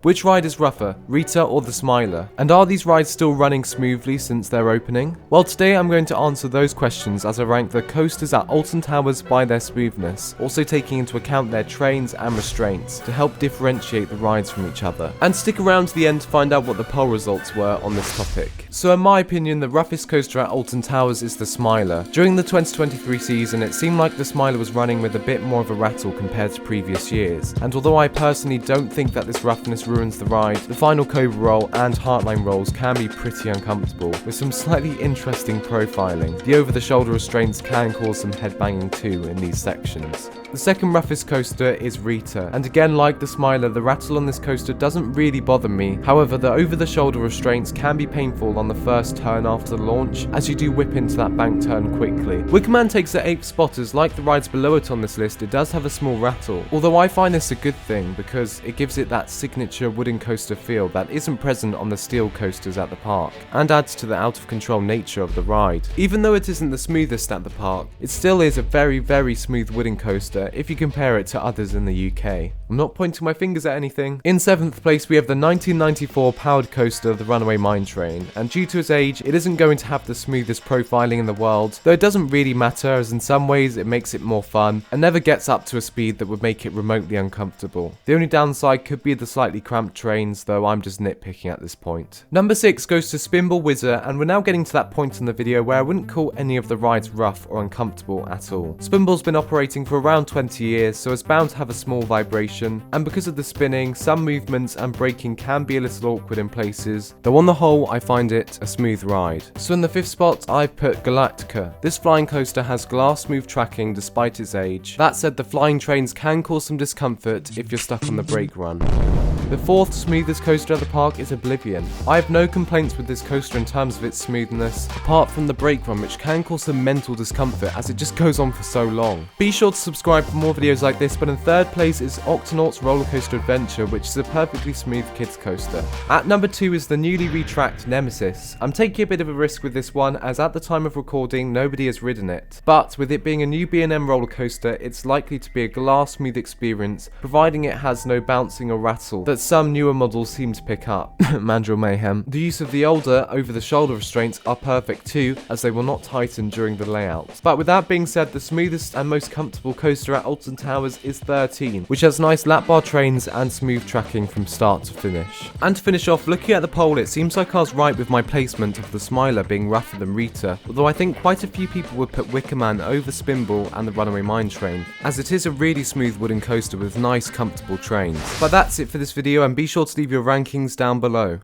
Which ride is rougher, Rita or the Smiler? And are these rides still running smoothly since their opening? Well, today I'm going to answer those questions as I rank the coasters at Alton Towers by their smoothness, also taking into account their trains and restraints to help differentiate the rides from each other. And stick around to the end to find out what the poll results were on this topic. So in my opinion, the roughest coaster at Alton Towers is the Smiler. During the 2023 season, it seemed like the Smiler was running with a bit more of a rattle compared to previous years. And although I personally don't think that this roughness ruins the ride, the final Cobra roll and Heartline rolls can be pretty uncomfortable, with some slightly interesting profiling. The over-the-shoulder restraints can cause some headbanging too in these sections. The second roughest coaster is Rita, and again, like the Smiler, the rattle on this coaster doesn't really bother me. However, the over-the-shoulder restraints can be painful on the first turn after the launch, as you do whip into that bank turn quickly. Wickerman takes the 8th spot, as like the rides below it on this list, it does have a small rattle, although I find this a good thing because it gives it that signature wooden coaster feel that isn't present on the steel coasters at the park, and adds to the out-of-control nature of the ride. Even though it isn't the smoothest at the park, it still is a very smooth wooden coaster if you compare it to others in the UK. I'm not pointing my fingers at anything. In 7th place we have the 1994 powered coaster, the Runaway Mine Train, and due to its age, it isn't going to have the smoothest profiling in the world, though it doesn't really matter, as in some ways it makes it more fun, and never gets up to a speed that would make it remotely uncomfortable. The only downside could be the slightly cramped trains, though I'm just nitpicking at this point. Number 6 goes to Spinball Whizzer, and we're now getting to that point in the video where I wouldn't call any of the rides rough or uncomfortable at all. Spinball's been operating for around 20 years, so it's bound to have a small vibration, and because of the spinning, some movements and braking can be a little awkward in places, though on the whole I find it a smooth ride. So in the 5th spot I've put Galactica. This flying coaster has glass smooth tracking despite its age. That said, the flying trains can cause some discomfort if you're stuck on the brake run. The 4th smoothest coaster at the park is Oblivion. I have no complaints with this coaster in terms of its smoothness, apart from the brake run, which can cause some mental discomfort as it just goes on for so long. Be sure to subscribe for more videos like this, but in 3rd place is Octonauts Roller Coaster Adventure, which is a perfectly smooth kids coaster. At number 2 is the newly retracked Nemesis. I'm taking a bit of a risk with this one, as at the time of recording nobody has ridden it, but with it being a new B&M roller coaster, it's likely to be a glass smooth experience, providing it has no bouncing or rattle that some newer models seem to pick up. Mandrill Mayhem. The use of the older over-the-shoulder restraints are perfect too, as they will not tighten during the layout. But with that being said, the smoothest and most comfortable coaster at Alton Towers is 13, which has nice lap bar trains and smooth tracking from start to finish. And to finish off, looking at the poll, it seems like I was right with my placement of the Smiler being rougher than Rita, although I think quite a few people would put Wickerman over Spinball and the Runaway Mine Train, as it is a really smooth wooden coaster with nice comfortable trains. But that's it for this video, and be sure to leave your rankings down below.